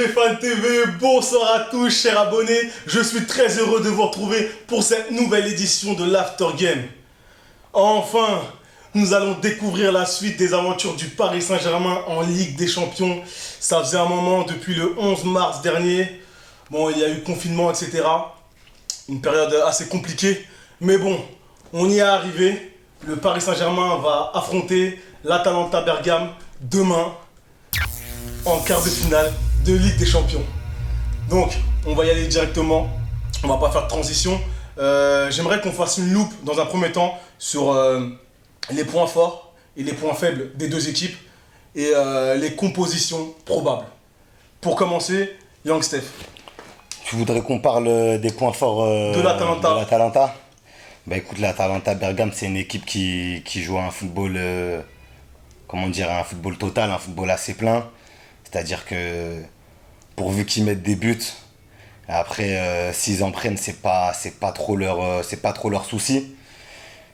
Fan TV, bonsoir à tous chers abonnés, je suis très heureux de vous retrouver pour cette nouvelle édition de l'After Game. Enfin, nous allons découvrir la suite des aventures du Paris Saint-Germain en Ligue des Champions. Ça faisait un moment depuis le 11 mars dernier, bon il y a eu confinement etc, une période assez compliquée, mais bon, on y est arrivé. Le Paris Saint-Germain va affronter l'Atalanta Bergame demain en quart de finale de Ligue des Champions. Donc, on va y aller directement. On va pas faire de transition. J'aimerais qu'on fasse une loupe dans un premier temps sur les points forts et les points faibles des deux équipes et les compositions probables. Pour commencer, Young Steph. Tu voudrais qu'on parle des points forts de l'Atalanta. Bah écoute, l'Atalanta Bergame, c'est une équipe qui joue à un football, un football total, un football assez plein. C'est-à-dire que pourvu qu'ils mettent des buts, après s'ils en prennent, c'est pas trop leur souci.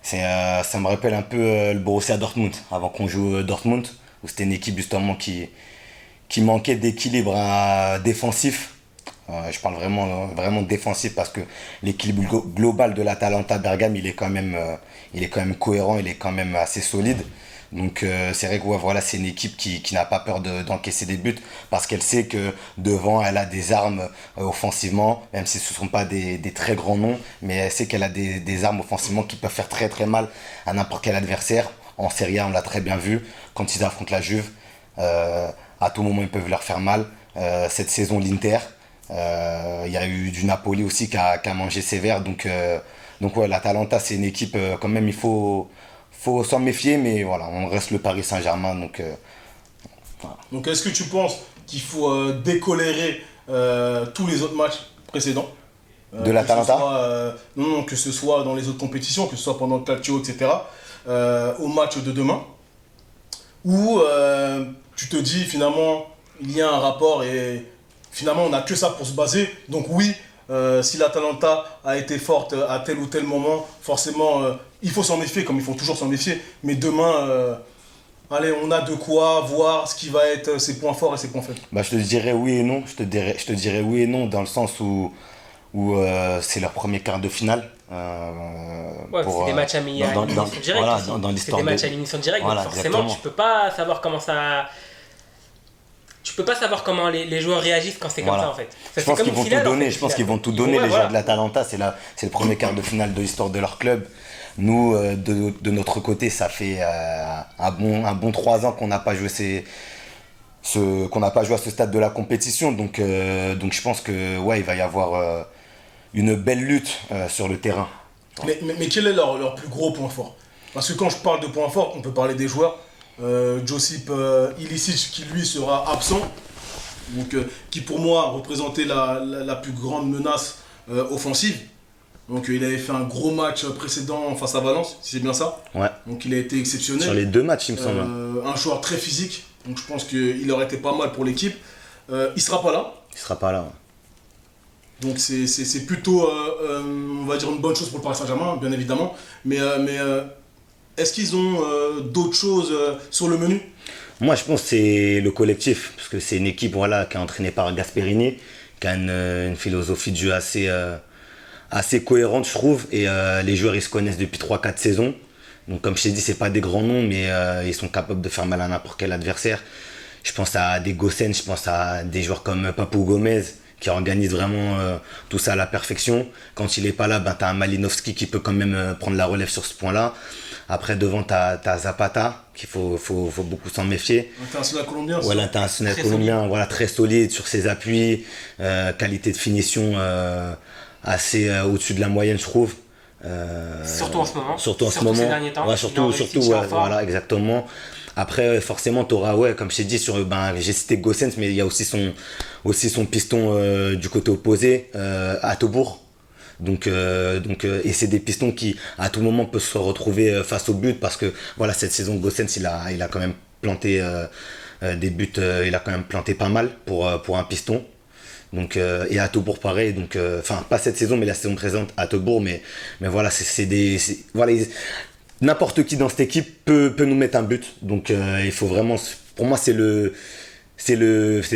Ça me rappelle un peu le Borussia Dortmund, avant qu'on joue Dortmund, où c'était une équipe justement qui manquait d'équilibre défensif. Je parle vraiment défensif parce que l'équilibre global de l'Atalanta Bergame, il est quand même cohérent, il est quand même assez solide. Donc c'est vrai que voilà, c'est une équipe qui n'a pas peur d'encaisser des buts parce qu'elle sait que devant elle a des armes offensivement, même si ce ne sont pas des très grands noms, mais elle sait qu'elle a des armes offensivement qui peuvent faire très très mal à n'importe quel adversaire. En Serie A, on l'a très bien vu, quand ils affrontent la Juve, à tout moment ils peuvent leur faire mal. Cette saison, l'Inter, il y a eu du Napoli aussi qui a mangé sévère. Donc ouais, l'Atalanta, c'est une équipe quand même, il faut s'en méfier, mais voilà, on reste le Paris Saint-Germain. Voilà. Donc est-ce que tu penses qu'il faut décolérer tous les autres matchs précédents de l'Atalanta non, que ce soit dans les autres compétitions, que ce soit pendant le Calcio, etc., au match de demain, ou tu te dis finalement il y a un rapport et finalement on n'a que ça pour se baser, donc oui, si l'Atalanta a été forte à tel ou tel moment, forcément il faut s'en méfier comme il faut toujours s'en méfier, mais demain allez, on a de quoi voir ce qui va être ses points forts et ses points faibles. Bah, je te dirais oui et non, je te dirais oui et non dans le sens où c'est leur premier quart de finale. C'est des matchs à élimination directe. Voilà, dans l'histoire c'est des matchs à élimination directe, voilà, donc forcément exactement. tu peux pas savoir comment ça... Tu peux pas savoir comment les joueurs réagissent quand c'est comme ça en fait. Je pense qu'ils vont tout donner, les joueurs de l'Atalanta, c'est le premier quart de finale de l'histoire de leur club. Nous, de notre côté, ça fait un bon 3 ans qu'on n'a pas joué à ce stade de la compétition. Donc je pense que ouais, il va y avoir une belle lutte sur le terrain. Mais quel est leur plus gros point fort? Parce que quand je parle de points forts, on peut parler des joueurs. Josip Ilicic qui lui sera absent, donc, qui pour moi représentait la plus grande menace offensive. Donc il avait fait un gros match précédent face à Valence, si c'est bien ça. Ouais. Donc il a été exceptionnel. Sur les 2 matchs, il me semble. Un joueur très physique, donc je pense qu'il aurait été pas mal pour l'équipe. Il sera pas là. Il sera pas là. Ouais. Donc c'est plutôt, on va dire, une bonne chose pour le Paris Saint-Germain, bien évidemment. Mais est-ce qu'ils ont d'autres choses sur le menu? Moi, je pense que c'est le collectif, parce que c'est une équipe qui est entraînée par Gasperini, qui a une philosophie de jeu assez cohérente, je trouve, et les joueurs ils se connaissent depuis 3-4 saisons. Donc comme je t'ai dit, c'est pas des grands noms, mais ils sont capables de faire mal à n'importe quel adversaire. Je pense à des Gossens, je pense à des joueurs comme Papou Gomez, qui organise vraiment tout ça à la perfection. Quand il est pas là, tu as un Malinowski qui peut quand même prendre la relève sur ce point-là. Après, devant, tu as Zapata, qu'il faut beaucoup s'en méfier. International colombien. Ouais, l'international colombien, voilà, très solide sur ses appuis, qualité de finition assez au-dessus de la moyenne, je trouve. Surtout en ce moment. Surtout ces derniers temps. Ouais, surtout voilà, exactement. Après, forcément, tu auras, comme je t'ai dit, j'ai cité Gossens, mais il y a aussi son piston du côté opposé, à Tobourg. Donc, et c'est des pistons qui, à tout moment, peuvent se retrouver face au but parce que, voilà, cette saison, Gossens, il a quand même planté des buts, il a quand même planté pas mal pour un piston. Donc, et à Tobourg, pareil. Donc, pas cette saison, mais la saison présente à Tobourg. Mais voilà, n'importe qui dans cette équipe peut nous mettre un but. Donc il faut vraiment, pour moi, c'est c'est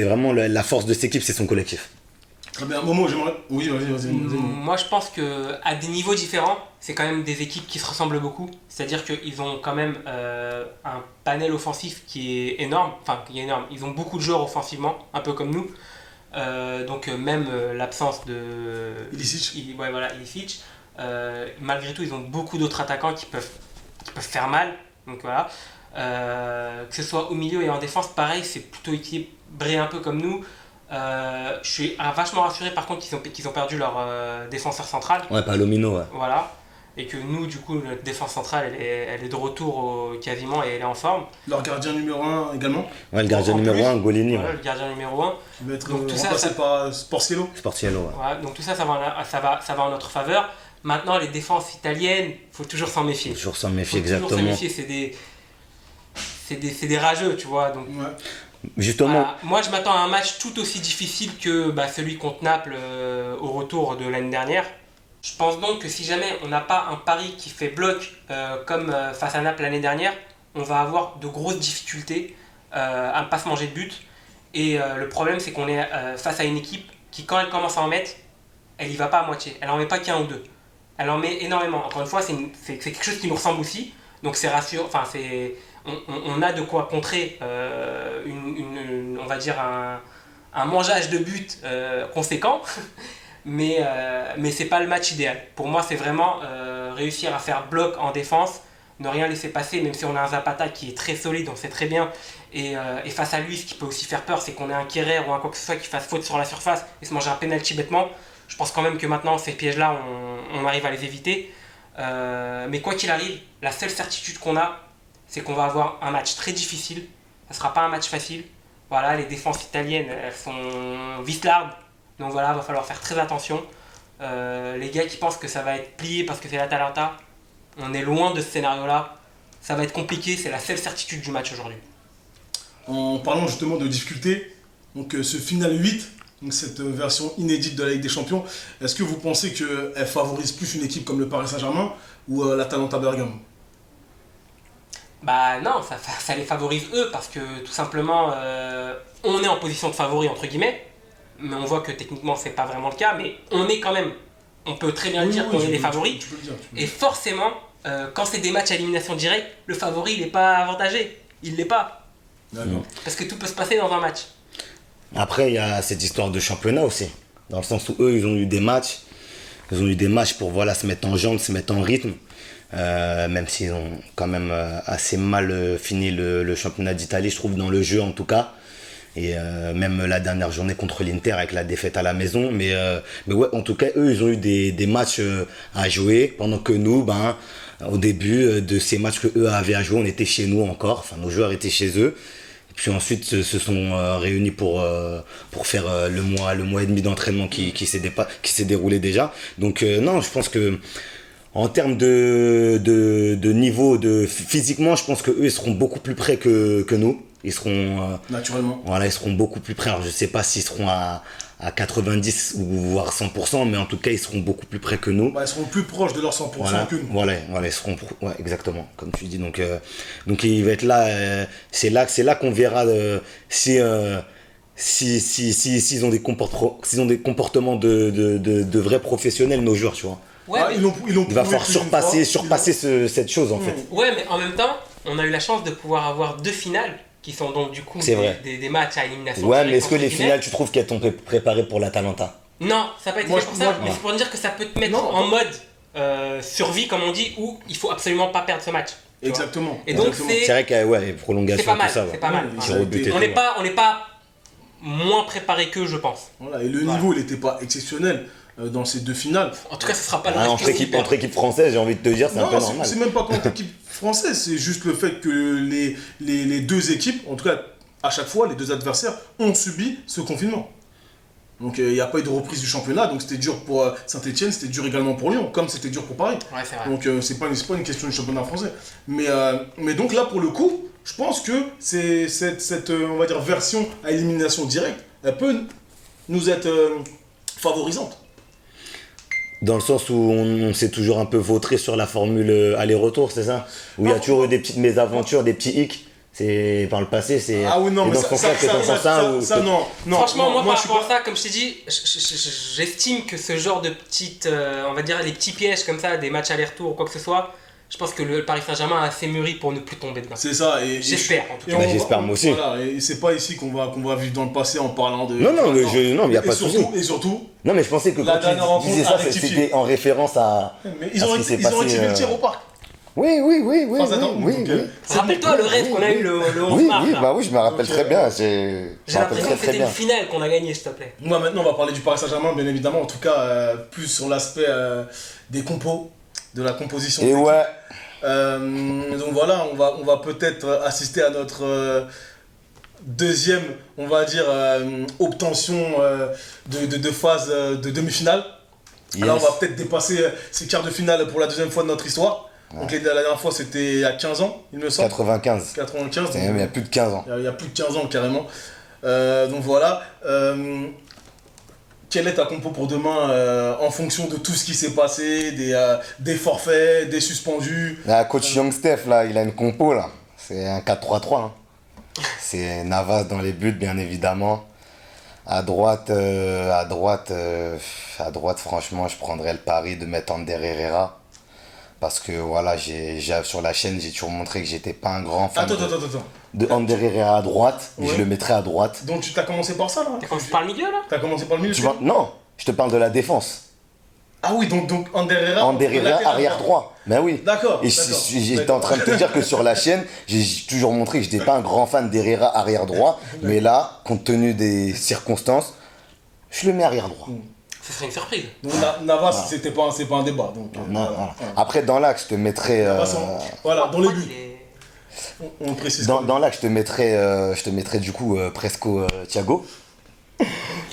vraiment la force de cette équipe, c'est son collectif. Très bien, Momo, j'aimerais. Oui, vas-y. Moi, je pense que à des niveaux différents, c'est quand même des équipes qui se ressemblent beaucoup. C'est-à-dire qu'ils ont quand même un panel offensif qui est énorme. Enfin, qui est énorme. Ils ont beaucoup de joueurs offensivement, un peu comme nous. Donc même l'absence de Ilicic. Ouais, voilà, Ilicic. Malgré tout, ils ont beaucoup d'autres attaquants qui peuvent faire mal. Donc voilà. Que ce soit au milieu et en défense, pareil, c'est plutôt équilibré un peu comme nous. Je suis vachement rassuré par contre qu'ils ont perdu leur défenseur central. Ouais, Palomino, ouais. Voilà. Et que nous, du coup, notre défense centrale, elle est de retour quasiment et elle est en forme. Leur gardien numéro 1 également. Ouais, le gardien numéro 1, Golini. Voilà, Ouais. le gardien numéro 1. Qui va être Donc, tout ça, remplacé par Sportiello. Sportiello, ouais. Voilà, donc tout ça, ça va en notre faveur. Maintenant, les défenses italiennes, il faut toujours s'en méfier. Toujours s'en méfier, Faut toujours s'en exactement. méfier, c'est des rageux, tu vois. Donc, Ouais. Justement, voilà. Moi, je m'attends à un match tout aussi difficile que celui contre Naples au retour de l'année dernière. Je pense donc que si jamais on n'a pas un pari qui fait bloc comme face à Naples l'année dernière, on va avoir de grosses difficultés à ne pas se manger de but. Et le problème, c'est qu'on est face à une équipe qui, quand elle commence à en mettre, elle y va pas à moitié. Elle en met pas qu'un ou deux. Elle en met énormément. Encore une fois, c'est quelque chose qui nous ressemble aussi. Donc c'est rassurant. Enfin, on a de quoi contrer on va dire un mangeage de buts conséquent. Mais c'est pas le match idéal. Pour moi, c'est vraiment réussir à faire bloc en défense, ne rien laisser passer, même si on a un Zapata qui est très solide, on sait très bien. Et face à lui, ce qui peut aussi faire peur, c'est qu'on ait un Kerrer ou un quoi que ce soit qui fasse faute sur la surface et se manger un penalty bêtement. Je pense quand même que maintenant, ces pièges-là, on arrive à les éviter. Mais quoi qu'il arrive, la seule certitude qu'on a, c'est qu'on va avoir un match très difficile. Ça sera pas un match facile. Voilà, les défenses italiennes, elles sont vislardes. Donc voilà, va falloir faire très attention. Les gars qui pensent que ça va être plié parce que c'est l'Atalanta, on est loin de ce scénario-là. Ça va être compliqué, c'est la seule certitude du match aujourd'hui. En parlant justement de difficultés, donc ce final 8, donc cette version inédite de la Ligue des Champions, est-ce que vous pensez qu'elle favorise plus une équipe comme le Paris Saint-Germain ou l'Atalanta Bergame? Bah non, ça les favorise eux parce que tout simplement, on est en position de favori entre guillemets, mais on voit que techniquement c'est pas vraiment le cas, mais on est quand même, on peut très bien dire qu'on est les favoris. Tu peux le dire. Et forcément, quand c'est des matchs à élimination directe, le favori il n'est pas avantagé, il l'est pas. D'accord. Parce que tout peut se passer dans un match. après, il y a cette histoire de championnat aussi. Dans le sens où eux, ils ont eu des matchs. Ils ont eu des matchs pour voilà, se mettre en jambes, se mettre en rythme. Même s'ils ont quand même assez mal fini le championnat d'Italie, je trouve, dans le jeu en tout cas. Et même la dernière journée contre l'Inter avec la défaite à la maison. Mais ouais, en tout cas, eux, ils ont eu des matchs à jouer. Pendant que nous, au début de ces matchs que eux avaient à jouer, on était chez nous encore. Enfin, nos joueurs étaient chez eux. Et puis ensuite, se sont réunis pour faire le mois et demi d'entraînement qui s'est déroulé déjà. Donc non, je pense que en termes de niveau, physiquement, je pense qu'eux, ils seront beaucoup plus près que nous. Ils seront Naturellement. voilà, ils seront beaucoup plus près. Alors, je sais pas s'ils seront à 90 ou voire 100%, mais en tout cas, ils seront beaucoup plus près que nous. Ils seront plus proches de leur 100% Voilà, que nous. voilà, ils seront ouais, exactement, comme tu dis. Donc il va être là. C'est là qu'on verra s'ils ont des comportements de vrais professionnels, nos joueurs, tu vois. Ouais, mais- Ils l'ont Il va falloir prouvé plusieurs fois. surpasser cette chose en fait. Ouais, mais en même temps, on a eu la chance de pouvoir avoir deux finales qui sont donc du coup C'est vrai. des matchs à élimination. Ouais, mais directe, est-ce que entre les guillemets. finales, tu trouves qu'elles t'ont préparé pour l'Atalanta? Non, ça n'a pas été Moi, fait pour je- ça, moi, mais c'est pour dire que ça peut te mettre Non. en mode survie, comme on dit, où il faut absolument pas perdre ce match. tu vois. Exactement. Et donc, Exactement. C'est vrai qu'il ouais, prolongation, c'est pas mal, tout ça. Ouais. c'est pas mal. Ouais, Tir au but et On tout, n'est pas moins préparé qu'eux, je pense. Voilà, et le Voilà. niveau, il n'était pas exceptionnel dans ces deux finales. En tout cas, ce sera pas le Ah, match entre que équipes c'est. entre équipes françaises, j'ai envie de te dire, c'est un peu Non, normal. c'est même pas contre l'équipe française, c'est juste le fait que les deux équipes, en tout cas à chaque fois, les deux adversaires ont subi ce confinement. Donc il n'y a pas eu de reprise du championnat, donc c'était dur pour Saint-Etienne, c'était dur également pour Lyon, comme c'était dur pour Paris. Ouais, c'est vrai. Donc c'est pas une question du championnat français. Mais donc là, pour le coup, je pense que c'est cette on va dire, version à élimination directe, elle peut nous être favorisante. Dans le sens où on s'est toujours un peu vautré sur la formule aller-retour, c'est ça? Où il y a toujours eu des petites mésaventures, des petits hicks. C'est par le passé, c'est. Ah oui, non, et mais dans ce sens-là que t'en penses ça ou. non, non. Franchement, non, moi, par je suis rapport pas. à ça, comme je t'ai dit, j'estime que ce genre de petites, on va dire les petits pièges comme ça, des matchs aller-retour ou quoi que ce soit, je pense que le Paris Saint-Germain a assez mûri pour ne plus tomber dedans. C'est ça. J'espère, en tout et cas. Bah, on- j'espère, moi aussi. Voilà, et c'est pas ici qu'on va vivre dans le passé en parlant de. Non, non, non, il n'y a pas de souci. Et surtout, Non, mais je pensais que La quand dernière tu rencontre disais a ça, rectifié. c'était en référence à. mais ils à ont ce qui s'est ils ont passé, activé le tir au parc. Oui, oui, oui, oui, Face à oui, Dortmund, oui, donc, oui. Rappelle-toi le rêve qu'on a eu le 11 Oui, mars. oui, là. bah oui, je me rappelle Donc, très bien. J'ai Je me rappelle l'impression très que très c'était une bien. finale qu'on a gagnée, s'il te plaît. Moi, maintenant, on va parler du Paris Saint-Germain, bien évidemment. En tout cas, plus sur l'aspect des compos, de la composition. Et d'équipe. ouais, Donc voilà, on va peut-être assister à notre deuxième, on va dire, obtention de phase de demi-finale. Là, on yes. va peut-être dépasser ces quarts de finale pour la deuxième fois de notre histoire. Donc la dernière fois, c'était il y a 15 ans, il me semble. 95. 95. C'est même il y a plus de 15 ans. Il y a plus de 15 ans, carrément. Donc voilà. Quelle est ta compo pour demain en fonction de tout ce qui s'est passé, des forfaits, des suspendus? Là, coach Young Steph, là, il a une compo, là. C'est un 4-3-3. Hein. C'est Navas dans les buts, bien évidemment. À droite, franchement, je prendrais le pari de mettre Ander Herrera. Parce que voilà, sur la chaîne, j'ai toujours montré que j'étais pas un grand fan Attends. de Ander Herrera à droite. Mais Ouais. je le mettrais à droite. Donc tu t'as commencé par ça là? T'as commencé par le milieu, là? T'as commencé par le milieu? Non, je te parle de la défense. Ah oui, donc Ander Herrera. Ander Herrera, latéral arrière droit. Ben oui. D'accord. Et j'étais en train de te dire que sur la chaîne, j'ai toujours montré que j'étais pas un grand fan d'Herrera arrière droit. Mais là, compte tenu des circonstances, je le mets arrière droit. Ce serait une surprise. Donc Navas, c'est pas un débat. Donc, Non, voilà. voilà. Après, dans l'axe, je te mettrais. Voilà, dans les Moi, buts. il est- On le précise. Dans l'axe, je te mettrais du coup Presco Thiago.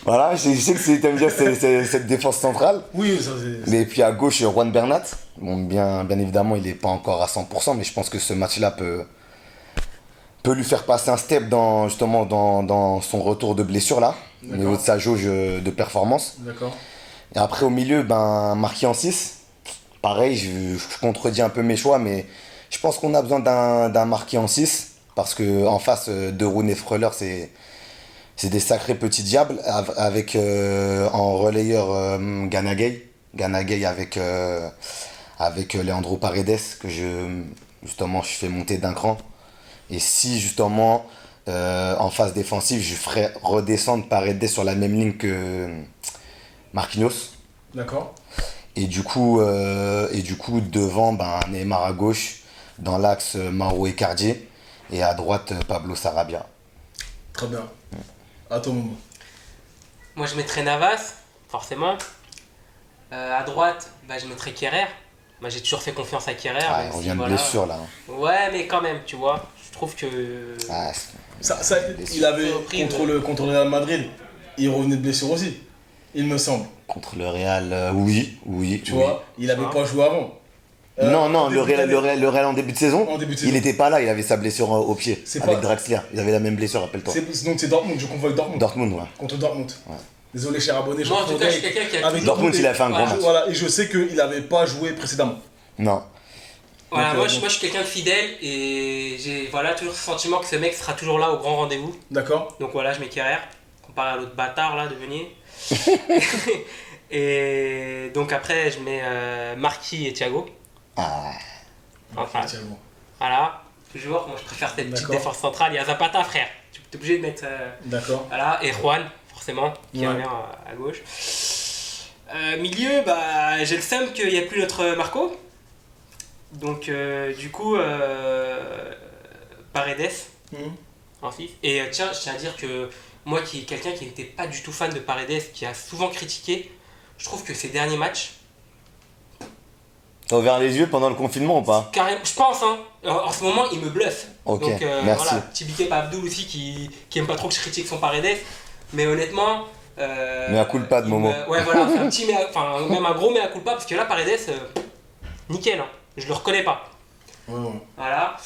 Voilà, je sais que t'aimes bien cette défense centrale. Oui, ça c'est. Et puis à gauche, Juan Bernat. Bon, bien évidemment, il n'est pas encore à 100%, mais je pense que ce match-là peut lui faire passer un step dans son retour de blessure là, au D'accord. niveau de sa jauge de performance. D'accord. Et après au milieu, marqué en 6. Pareil, je contredis un peu mes choix, mais je pense qu'on a besoin d'un marqué en 6. Parce qu'en face, De Roon et Freuler, c'est des sacrés petits diables. Avec en relayeur Gana Gueye avec Leandro Paredes, que je fais monter d'un cran. Et si justement en phase défensive, je ferais redescendre Paredes sur la même ligne que Marquinhos. D'accord. Et du coup devant, Neymar à gauche, dans l'axe Mauro Icardi, et à droite Pablo Sarabia. Très bien. À ton moment. Moi, je mettrais Navas, forcément. À droite, je mettrais Kehrer. Moi, j'ai toujours fait confiance à Kehrer. Ah, même on si, vient de voilà. blessure là. Ouais, mais quand même, tu vois. Je trouve que. Ah, Il avait Surprise. contre le Real Madrid, il revenait de blessure aussi, il me semble. contre le Real, oui. Tu vois, il avait pas joué avant. Non, en le début Real, d'année. en début de saison, En début de il saison. n'était pas là, il avait sa blessure au pied C'est avec pas- Draxler. Il avait la même blessure, rappelle-toi. Donc c'est Dortmund, je confonds avec Dortmund. Dortmund, ouais. Contre Dortmund. Désolé, cher abonné, je Moi, en tout cas, je suis confondais quelqu'un qui a avec toujours. Dortmund, il a fait un grand Voilà. match. Voilà, et je sais qu'il n'avait pas joué précédemment. Non. Voilà, Donc, moi, je suis quelqu'un de fidèle et j'ai toujours ce sentiment que ce mec sera toujours là au grand rendez-vous. D'accord. Donc voilà, je mets Kehrer, comparé à l'autre bâtard là de Meunier. Et donc après, je mets Marquis et Thiago. Ah, Enfin, Effectivement. voilà, toujours. Moi, je préfère cette petite D'accord. défense centrale. Il y a Zapata, frère. Tu es obligé de mettre. D'accord. Voilà, et Juan, forcément, qui Ouais. revient à gauche. Milieu, j'ai le seum qu'il n'y a plus notre Marco. Donc, du coup, Paredes Mhm. en 6. Et tiens, je tiens à dire que moi, qui est quelqu'un qui n'était pas du tout fan de Paredes, qui a souvent critiqué, je trouve que ces derniers matchs, t'as ouvert les yeux pendant le confinement ou pas? carrément, je pense, hein, en ce moment, il me bluffe. Ok, Donc, merci. voilà, petit big up à Abdoul aussi qui aime pas trop que je critique son Paredes. Mais honnêtement. Mea culpa de Momo. Ouais, voilà, c'est un petit même un gros mea culpa parce que là, Paredes, nickel, hein, je le reconnais pas. Ouais. Voilà,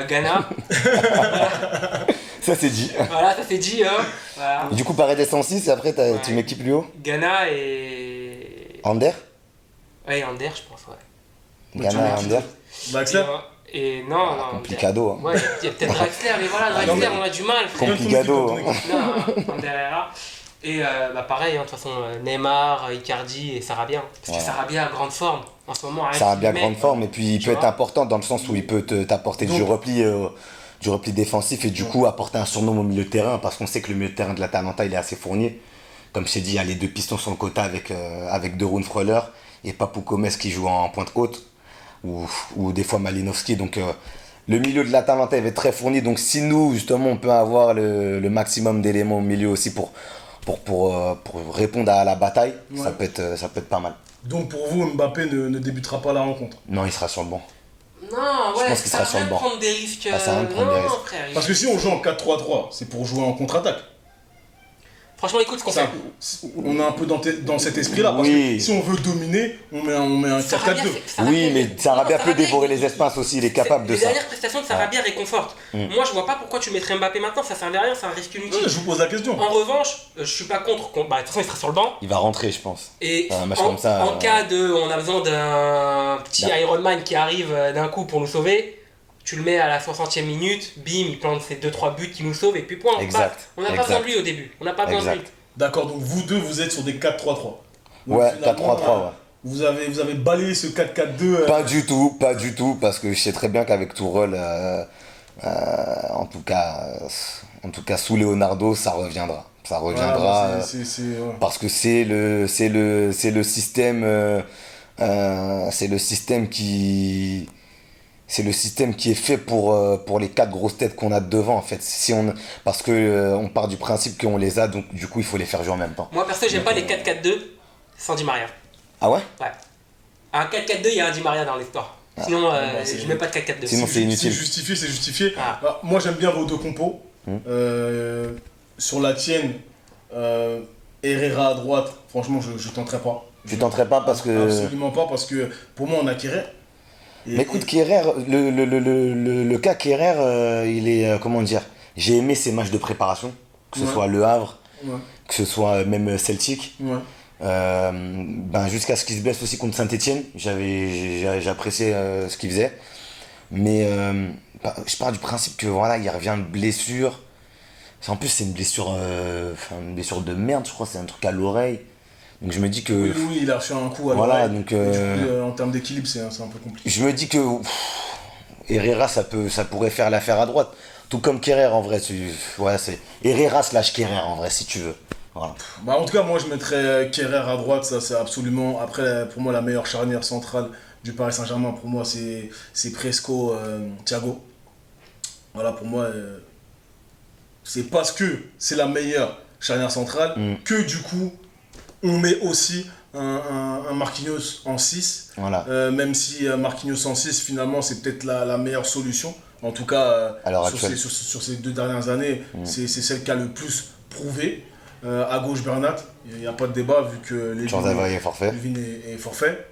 Ghana, Ça c'est dit. voilà, ça c'est dit, hein. Voilà. Et du coup, Paredes en 6 et après Ouais. tu mets qui plus haut? Ghana et. Ander? Ouais, Ander, je pense, ouais. Ghana et Ander? Draxler. Et non, non. Complicado. Hein. Ouais, il y a peut-être Draxler, mais voilà, Draxler, on a du mal. Complicado. Non, derrière. Et pareil, de toute façon, Neymar, Icardi et Sarabia. Parce que Sarabia a grande forme en ce moment. Sarabia a grande forme et puis il peut être important dans le sens où il peut t'apporter du repli défensif et du coup apporter un surnom au milieu de terrain parce qu'on sait que le milieu de terrain de l'Atalanta il est assez fourni. Comme je t'ai dit, il y a les deux pistons sur le côté avec De Roon Freuler et Papou Gomez qui joue en pointe haute ou des fois Malinowski. Donc le milieu de l'Atalanta il va être très fourni. Donc si nous justement on peut avoir le maximum d'éléments au milieu aussi pour répondre à la bataille, ça peut être pas mal. Donc pour vous, Mbappé ne débutera pas la rencontre? Non, il sera sur le banc. Non, Je pense qu'il sera sur le banc. Prendre des risques. Ça sert à rien de prendre des risques. Frère, Parce que si on joue en 4-3-3, c'est pour jouer en contre-attaque. Franchement, écoute ce qu'on fait. On est un peu dans cet esprit-là. Parce que si on veut dominer, on met un 4-4-2. Oui, mais Sarabia peut dévorer les espaces aussi, il est capable de ça. Les dernières prestations de Sarabia réconfortent. Moi, je vois pas pourquoi tu mettrais Mbappé maintenant, ça servait à rien, c'est un risque inutile. Je vous pose la question. En revanche, je suis pas contre. De toute façon, il sera sur le banc. Il va rentrer, je pense. Et un match comme ça, en cas de. On a besoin d'un petit Iron Man qui arrive d'un coup pour nous sauver. Tu le mets à la 60e minute, bim, il plante ses 2-3 buts qui nous sauvent et puis point. On n'a pas besoin de lui au début. On n'a pas besoin de lui. D'accord, donc vous deux, vous êtes sur des 4-3-3. Donc ouais, 4-3-3, ouais. Vous avez balayé ce 4-4-2. Pas du tout, parce que je sais très bien qu'avec Tourelle, en tout cas sous Leonardo, ça reviendra. Ça reviendra parce que c'est le système, c'est le système qui est fait pour les 4 grosses têtes qu'on a devant en fait. Parce que on part du principe qu'on les a, donc du coup il faut les faire jouer en même temps. Moi perso j'aime pas les 4-4-2 sans Di Maria. Ah ouais? Ouais. Un 4-4-2 il y a un Di Maria dans l'histoire. Sinon je mets pas de 4-4-2. Sinon c'est inutile. C'est justifié. Alors, moi j'aime bien vos deux compos. Sur la tienne, Herrera à droite, franchement je tenterai pas. Tu tenterais pas parce que... Absolument pas parce que pour moi on a Kerrer. Mais écoute, Kerrer, le cas Kerrer, il est, comment dire, j'ai aimé ses matchs de préparation, que ce soit Le Havre, que ce soit même Celtic, jusqu'à ce qu'il se blesse aussi contre Saint-Etienne, j'ai apprécié ce qu'il faisait, mais je pars du principe que voilà, il revient de blessure, en plus c'est une blessure de merde, je crois, c'est un truc à l'oreille. Donc je me dis que... Oui, il a reçu un coup à voilà, l'oreille. donc, en termes d'équilibre, c'est un peu compliqué. Je me dis que Herrera, ça pourrait faire l'affaire à droite. Tout comme Kerrer, en vrai. C'est Herrera / Kerrer, en vrai, si tu veux. Voilà. En tout cas, moi, je mettrais Kerrer à droite. Ça, c'est absolument... Après, pour moi, la meilleure charnière centrale du Paris Saint-Germain, pour moi, c'est Presco, Thiago. Voilà, pour moi, c'est parce que c'est la meilleure charnière centrale que, du coup... On met aussi un Marquinhos en 6, voilà. Même si Marquinhos en 6, finalement, c'est peut-être la meilleure solution. En tout cas, sur ces 2 dernières années, c'est celle qui a le plus prouvé. À gauche, Bernat, il n'y a pas de débat vu que Levin est forfait. Est forfait.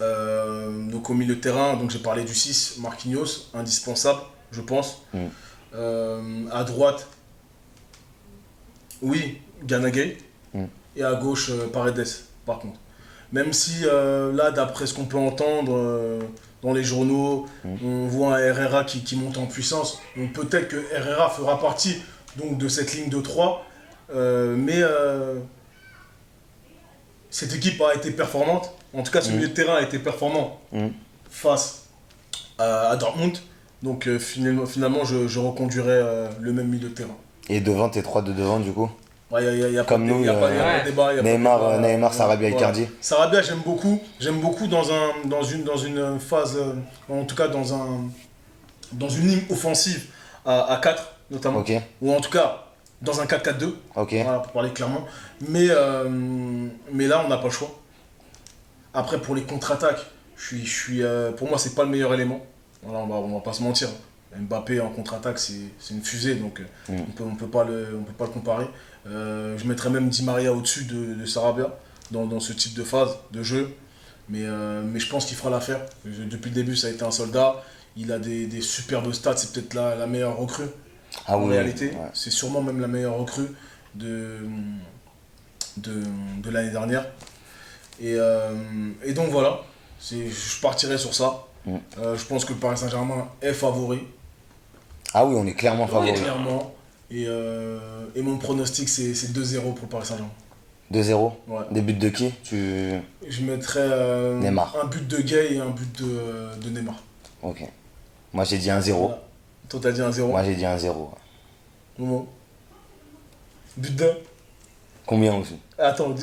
Donc au milieu de terrain, donc j'ai parlé du 6, Marquinhos, indispensable, je pense. À droite, oui, Gana Gueye. Et à gauche, Paredes, par contre. Même si, là, d'après ce qu'on peut entendre dans les journaux, on voit un Herrera qui monte en puissance. Donc peut-être que Herrera fera partie donc, de cette ligne de 3. Mais cette équipe a été performante. En tout cas, ce milieu de terrain a été performant face à Dortmund. Donc finalement, je reconduirais le même milieu de terrain. Et devant, tes 3 de devant, du coup? Comme nous, il n'y a pas de débat. Neymar, Sarabia, Icardi. Sarabia, j'aime beaucoup dans une phase, en tout cas dans une ligne offensive à 4 notamment, ou en tout cas dans un 4-4-2, voilà, pour parler clairement. Mais là, on n'a pas le choix. Après, pour les contre-attaques, pour moi, c'est pas le meilleur élément. Voilà, on va pas se mentir. Mbappé en contre-attaque, c'est une fusée, donc on peut pas le comparer. Je mettrais même Di Maria au-dessus de Sarabia dans ce type de phase de jeu. Mais je pense qu'il fera l'affaire. Depuis le début, ça a été un soldat. Il a des superbes stats. C'est peut-être la meilleure recrue. En réalité, c'est sûrement même la meilleure recrue de l'année dernière. Et donc voilà, je partirai sur ça. Je pense que le Paris Saint-Germain est favori, Ah oui, on est clairement favori. clairement. Et mon pronostic, c'est 2-0 pour le Paris Saint-Germain. 2-0. Ouais. Des buts de qui Je mettrais Neymar. un but de Gay et un but de Neymar. Ok. Moi j'ai dit 1-0. Voilà. Toi, t'as dit 1-0. Moi j'ai dit 1-0. Momo. But d'un. Combien aussi? Attends,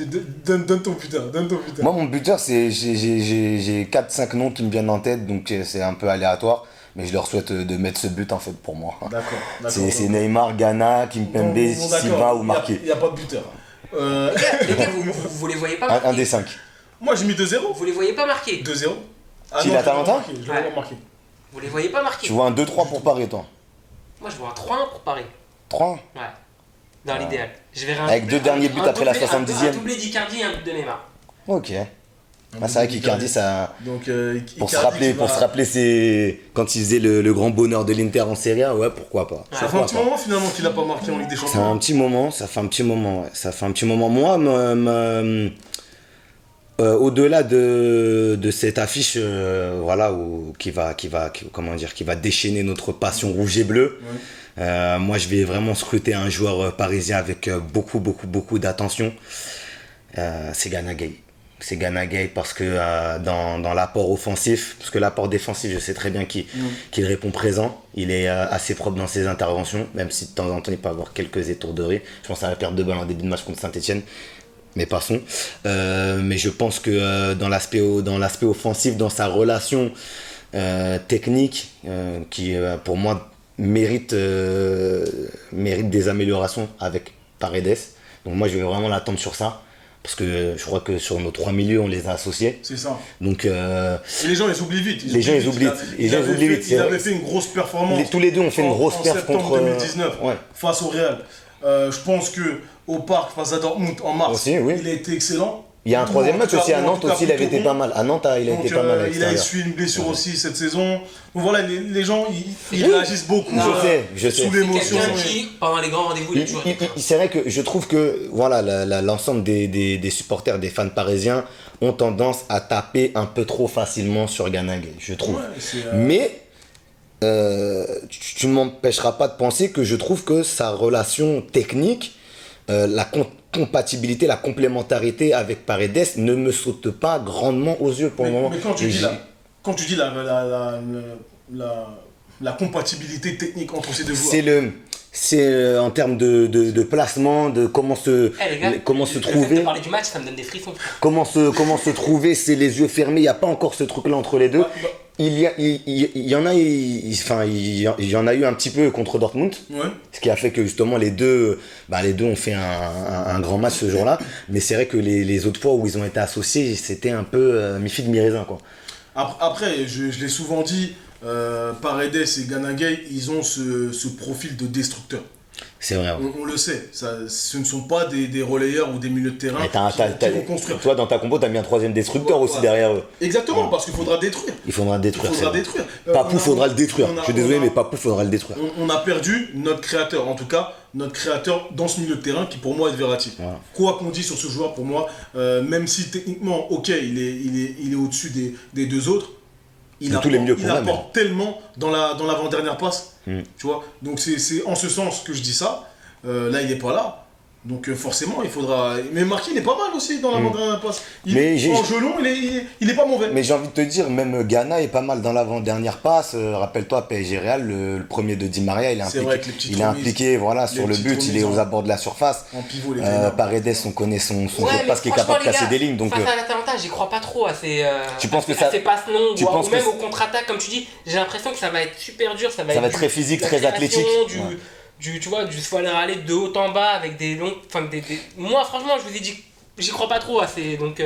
donne ton buteur. Donne ton buteur. Moi mon buteur, j'ai 4-5 noms qui me viennent en tête, donc c'est un peu aléatoire. Mais je leur souhaite de mettre ce but en fait pour moi. D'accord. C'est Neymar, Ghana, Kimpembe, Silva ou Marqué. Il n'y a pas de buteur. Les gars, vous les voyez pas marquer. Un des 5. Moi, j'ai mis 2-0. Vous les voyez pas marquer. 2-0. Qui, l'Atalanta? Je l'ai vraiment marqué. Vous les voyez pas marquer. Tu vois un 2-3 pour Paris toi? Moi, je vois un 3-1 pour Paris. 3? Ouais. Dans l'idéal. Je verrai Avec deux derniers buts après la 70e. Un doublé d'Icardi et un but de Neymar. Ok. Ah, c'est vrai qu'Icardi, ça. Donc, Pour se Icardi, rappeler quand il faisait le grand bonheur de l'Inter en Serie A, ouais, pourquoi pas. Ça fait un petit moment finalement qu'il n'a pas marqué en Ligue des Ça fait Champions. un petit moment, ouais. Ça fait un petit moment. Moi, au-delà de cette affiche, voilà, qui va déchaîner notre passion rouge et bleu. Ouais. Moi, je vais vraiment scruter un joueur parisien avec beaucoup d'attention. C'est Gana Gueye. C'est Gana Gueye parce que dans l'apport offensif, parce que l'apport défensif, je sais très bien qu'il répond présent. Il est assez propre dans ses interventions, même si de temps en temps il peut avoir quelques étourderies. Je pense à la perte de balle en début de match contre Saint-Etienne. Mais passons. Mais je pense que dans l'aspect offensif, dans sa relation technique, qui pour moi mérite des améliorations avec Paredes. Donc moi je vais vraiment l'attendre sur ça. Parce que je crois que sur nos 3 milieux, on les a associés. C'est ça. Donc, Et les gens, ils oublient vite. Les gens, ils oublient vite. Ils avaient fait une grosse performance. Tous les deux ont fait une grosse perf contre 2019 face au Real. Je pense que au Parc face à Dortmund en mars, aussi, oui. il a été excellent. Il y a un troisième match aussi à Nantes aussi, il avait été pas mal. À Nantes, il a été pas mal. Il a essuyé une blessure aussi cette saison. Donc voilà, les gens, ils réagissent beaucoup je sais. sous l'émotion. Quelqu'un qui, pendant les grands rendez-vous, il est toujours. C'est vrai que je trouve que voilà, l'ensemble des supporters, des fans parisiens ont tendance à taper un peu trop facilement sur Gana Gueye, je trouve. Ouais, Mais tu ne m'empêcheras pas de penser que je trouve que sa relation technique, la compatibilité, la complémentarité avec Paredes ne me saute pas grandement aux yeux pour le moment. Mais quand tu dis la compatibilité technique entre ces deux joueurs. C'est en termes de placement, de comment se trouver. Le fait de parler du match, ça me donne des frissons. Comment se trouver, c'est les yeux fermés, il n'y a pas encore ce truc-là entre les deux. Il y en a eu un petit peu contre Dortmund, ce qui a fait que justement les deux ont fait un grand match ce jour-là. Mais c'est vrai que les autres fois où ils ont été associés, c'était un peu mi-figue mi-raisin, quoi. Après, je l'ai souvent dit, Paredes et Gana Gueye, ils ont ce profil de destructeur. C'est vrai. On le sait, ce ne sont pas des relayeurs ou des milieux de terrain qui vont construire. Toi, dans ta compo, tu as mis un troisième destructeur aussi derrière eux. Exactement, parce qu'il faudra détruire. Il faudra détruire. Papou faudra le détruire. Je suis désolé, mais Papou faudra le détruire. On a perdu notre créateur, en tout cas, notre créateur dans ce milieu de terrain qui pour moi est Verratti. Voilà. Quoi qu'on dise sur ce joueur, pour moi, même si techniquement, ok, il est au-dessus des deux autres, il apporte tellement dans l'avant-dernière passe. Tu vois, donc c'est en ce sens que je dis ça. Là, il n'est pas là. Donc forcément, il faudra... Mais Marquinhos, il est pas mal aussi dans l'avant-dernière passe. En jeu long, il est pas mauvais. Mais j'ai envie de te dire, même Ghana est pas mal dans l'avant-dernière passe. Rappelle-toi, PSG Real, le premier de Di Maria, il est impliqué voilà, sur le but, il est aux abords de la surface. En pivot, Paredes, on connaît son jeu de passe qui est capable de casser des lignes. Donc, face à l'Atalanta, j'y crois pas trop à ces passes longues ou même aux contre-attaques, comme tu dis. J'ai l'impression que ça va être super dur. Ça va être très physique, très athlétique. Du faut aller de haut en bas avec des longues. Moi, franchement, je vous ai dit, j'y crois pas trop assez. Donc,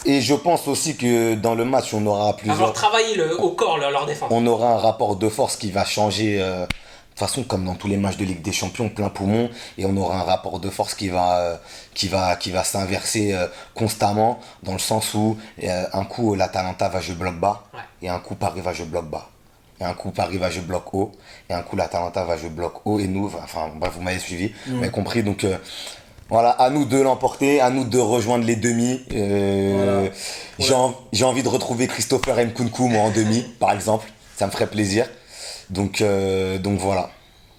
Et je pense aussi que dans le match, on aura plusieurs. Avoir travaillé au corps leur défense. On aura un rapport de force qui va changer. De toute façon, comme dans tous les matchs de Ligue des Champions, plein poumon. Et on aura un rapport de force qui va s'inverser constamment. Dans le sens où un coup, l'Atalanta va jouer bloc bas. Ouais. Et un coup, Paris va jouer bloc bas. Et un coup, Paris va jouer bloc haut. Et un coup, l'Atalanta va jouer bloc haut. Et nous, enfin, bref, vous m'avez suivi, vous m'avez compris. Donc, Voilà, à nous de l'emporter, à nous de rejoindre les demi. Voilà. J'ai envie de retrouver Christopher Nkunku, moi, en demi, par exemple. Ça me ferait plaisir. Donc voilà,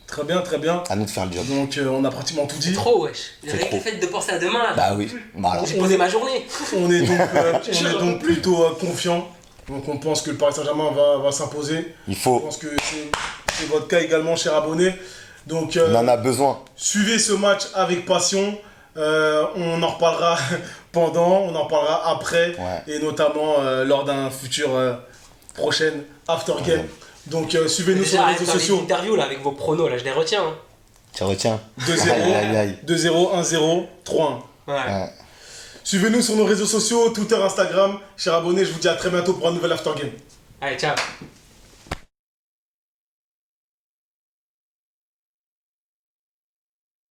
Très bien, très bien. à nous de faire le job. Donc on a pratiquement tout dit. Trop, wesh. C'est Avec trop. le fait de penser à demain, là. Bah oui, voilà. J'ai posé ma journée. On est donc plutôt confiant. Donc on pense que le Paris Saint-Germain va s'imposer. Il Je faut, pense que c'est votre cas également, cher abonné. Donc on en a besoin. suivez ce match avec passion. On en reparlera pendant, on en reparlera après, Ouais. et notamment lors d'un futur prochain After Game. Ouais. Donc suivez-nous sur Déjà, les réseaux dans les sociaux. interviews, là, avec vos pronos, là, je les retiens. Hein. Tu retiens 2-0, Aïe, aïe, aïe. 2-0, 1-0, 3-1. Ouais. Ouais. Suivez-nous sur nos réseaux sociaux, Twitter, Instagram. Chers abonnés, je vous dis à très bientôt pour un nouvel After Game. Allez, ciao.